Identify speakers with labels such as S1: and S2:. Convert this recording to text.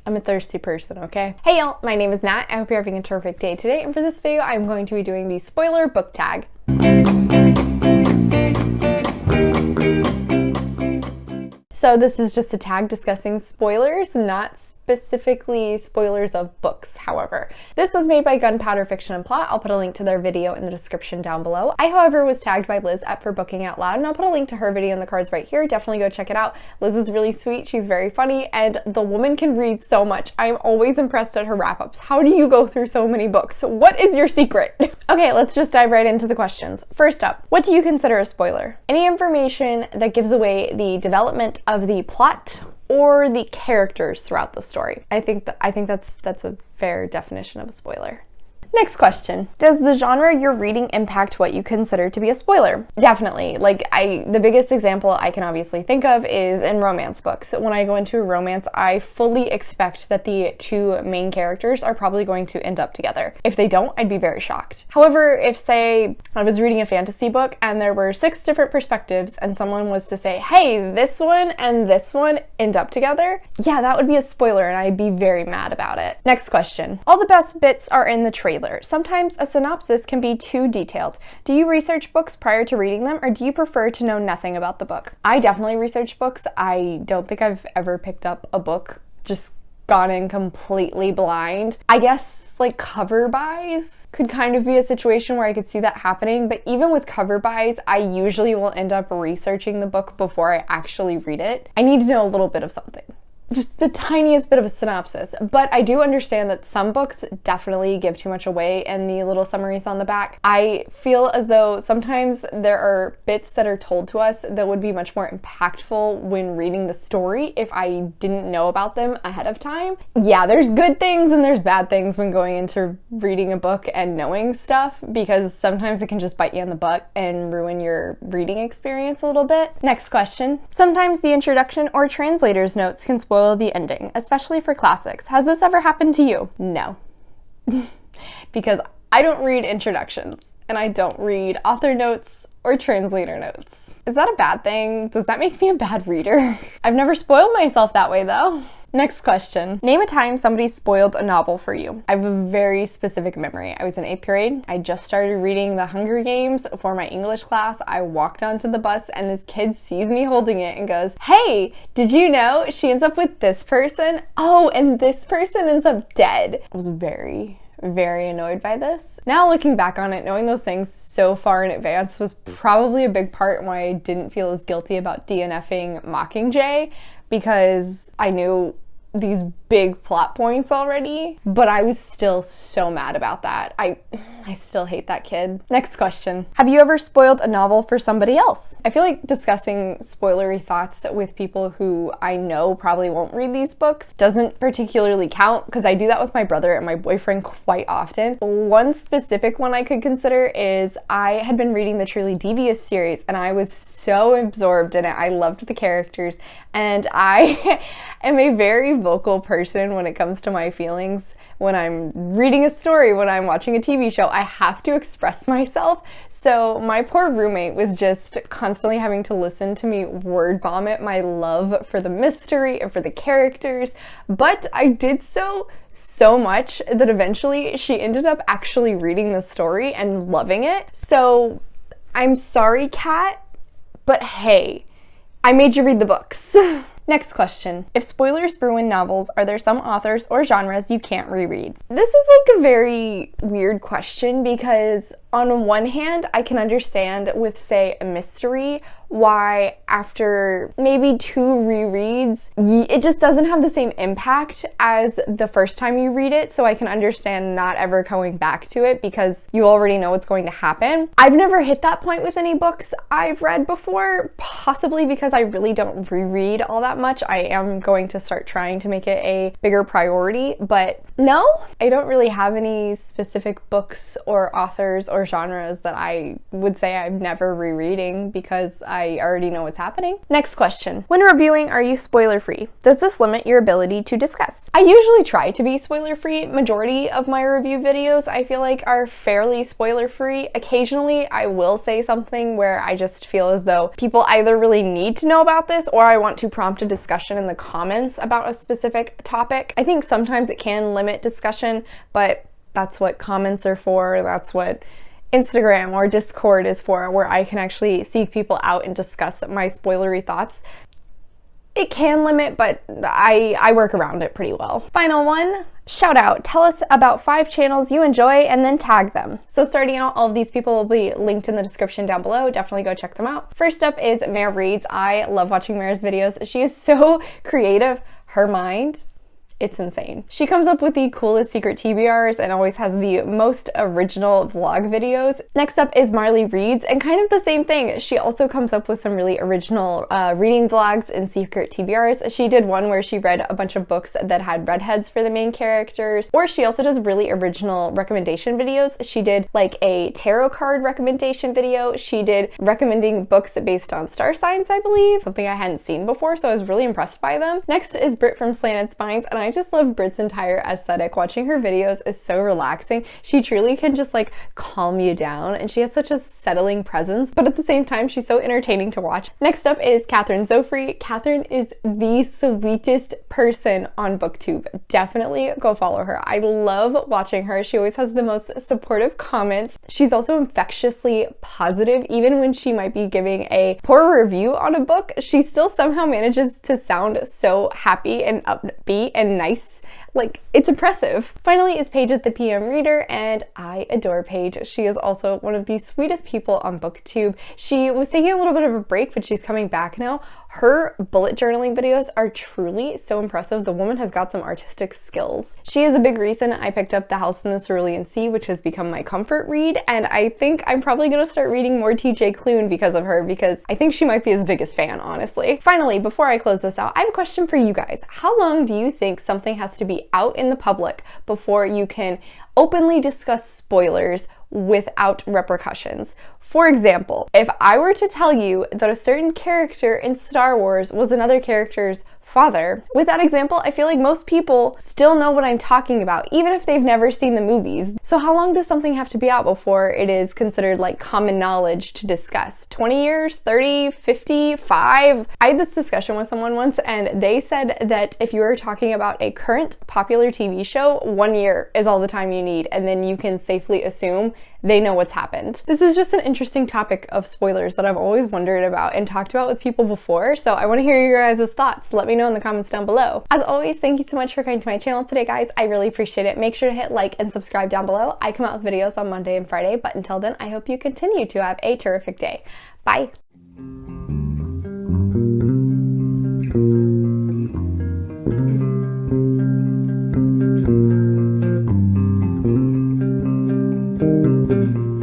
S1: I'm a thirsty person, okay? Hey y'all, my name is Nat. I hope you're having a terrific day today, and for this video, I'm going to be doing the spoiler book tag. So this is just a tag discussing spoilers, not specifically spoilers of books, however. This was made by Gunpowder Fiction and Plot. I'll put a link to their video in the description down below. I, however, was tagged by Liz at For Booking Out Loud, and I'll put a link to her video in the cards right here. Definitely go check it out. Liz is really sweet, she's very funny, and the woman can read so much. I'm always impressed at her wrap-ups. How do you go through so many books? What is your secret? Okay, let's just dive right into the questions. First up, what do you consider a spoiler? Any information that gives away the development of the plot or the characters throughout the story. I think that's a fair definition of a spoiler. Next question. Does the genre you're reading impact what you consider to be a spoiler? Definitely. The biggest example I can obviously think of is in romance books. When I go into a romance, I fully expect that the two main characters are probably going to end up together. If they don't, I'd be very shocked. However, if, say, I was reading a fantasy book and there were 6 different perspectives and someone was to say, hey, this one and this one end up together, yeah, that would be a spoiler and I'd be very mad about it. Next question. All the best bits are in the trailer. Sometimes a synopsis can be too detailed. Do you research books prior to reading them, or do you prefer to know nothing about the book? I definitely research books. I don't think I've ever picked up a book, just gone in completely blind. I guess like cover buys could kind of be a situation where I could see that happening, but even with cover buys, I usually will end up researching the book before I actually read it. I need to know a little bit of something. Just the tiniest bit of a synopsis, but I do understand that some books definitely give too much away in the little summaries on the back. I feel as though sometimes there are bits that are told to us that would be much more impactful when reading the story if I didn't know about them ahead of time. Yeah, there's good things and there's bad things when going into reading a book and knowing stuff, because sometimes it can just bite you in the butt and ruin your reading experience a little bit. Next question. Sometimes the introduction or translator's notes can spoil the ending, especially for classics. Has this ever happened to you? No. Because I don't read introductions and I don't read author notes or translator notes. Is that a bad thing? Does that make me a bad reader? I've never spoiled myself that way though. Next question. Name a time somebody spoiled a novel for you. I have a very specific memory. I was in 8th grade. I just started reading The Hunger Games for my English class. I walked onto the bus and this kid sees me holding it and goes, hey, did you know she ends up with this person? Oh, and this person ends up dead. I was very annoyed by this. Now looking back on it, knowing those things so far in advance was probably a big part why I didn't feel as guilty about DNFing Mockingjay, because I knew these big plot points already, but I was still so mad about that. I still hate that kid. Next question. Have you ever spoiled a novel for somebody else? I feel like discussing spoilery thoughts with people who I know probably won't read these books doesn't particularly count, because I do that with my brother and my boyfriend quite often. One specific one I could consider is I had been reading the Truly Devious series and I was so absorbed in it. I loved the characters, and I am a very vocal person when it comes to my feelings. When I'm reading a story, when I'm watching a TV show, I have to express myself. So my poor roommate was just constantly having to listen to me word vomit my love for the mystery and for the characters. But I did so much that eventually she ended up actually reading the story and loving it. So I'm sorry, Kat, but hey, I made you read the books. Next question. If spoilers ruin novels, are there some authors or genres you can't reread? This is like a very weird question, because on one hand, I can understand with, say, a mystery, why after maybe 2 rereads, it just doesn't have the same impact as the first time you read it. So I can understand not ever going back to it because you already know what's going to happen. I've never hit that point with any books I've read before, possibly because I really don't reread all that much. I am going to start trying to make it a bigger priority, but no, I don't really have any specific books or authors or genres that I would say I'm never rereading, because I already know what's happening. Next question. When reviewing, are you spoiler-free? Does this limit your ability to discuss? I usually try to be spoiler-free. Majority of my review videos I feel like are fairly spoiler-free. Occasionally I will say something where I just feel as though people either really need to know about this or I want to prompt a discussion in the comments about a specific topic. I think sometimes it can limit discussion, but that's what comments are for. That's what Instagram or Discord is for, where I can actually seek people out and discuss my spoilery thoughts. It can limit, but I work around it pretty well. Final one, shout out. Tell us about 5 channels you enjoy and then tag them. So starting out, all of these people will be linked in the description down below. Definitely go check them out. First up is NerdyNatReads. I love watching Mara's videos. She is so creative. Her mind, it's insane. She comes up with the coolest secret TBRs and always has the most original vlog videos. Next up is Marley Reads, and kind of the same thing. She also comes up with some really original reading vlogs and secret TBRs. She did one where she read a bunch of books that had redheads for the main characters, or she also does really original recommendation videos. She did like a tarot card recommendation video. She did recommending books based on star signs, I believe, something I hadn't seen before, so I was really impressed by them. Next is Britt from Slanted Spines, and I just love Britt's entire aesthetic. Watching her videos is so relaxing. She truly can just like calm you down, and she has such a settling presence, but at the same time, she's so entertaining to watch. Next up is Catherine Zofrey. Catherine is the sweetest person on BookTube. Definitely go follow her. I love watching her. She always has the most supportive comments. She's also infectiously positive. Even when she might be giving a poor review on a book, she still somehow manages to sound so happy and upbeat and nice. Like, it's impressive. Finally is Paige at the PM Reader, and I adore Paige. She is also one of the sweetest people on BookTube. She was taking a little bit of a break, but she's coming back now. Her bullet journaling videos are truly so impressive. The woman has got some artistic skills. She is a big reason I picked up The House in the Cerulean Sea, which has become my comfort read, and I think I'm probably gonna start reading more TJ Klune because of her, because I think she might be his biggest fan, honestly. Finally, before I close this out, I have a question for you guys. How long do you think something has to be out in the public before you can openly discuss spoilers without repercussions? For example, if I were to tell you that a certain character in Star Wars was another character's father, with that example, I feel like most people still know what I'm talking about, even if they've never seen the movies. So how long does something have to be out before it is considered like common knowledge to discuss? 20 years, 30, 50, 5? I had this discussion with someone once, and they said that if you were talking about a current popular TV show, 1 year is all the time you need, and then you can safely assume they know what's happened. This is just an interesting topic of spoilers that I've always wondered about and talked about with people before, so I want to hear your guys' thoughts. Let me know in the comments down below. As always, thank you so much for coming to my channel today, guys. I really appreciate it. Make sure to hit like and subscribe down below. I come out with videos on Monday and Friday, but until then, I hope you continue to have a terrific day. Bye! Thank you.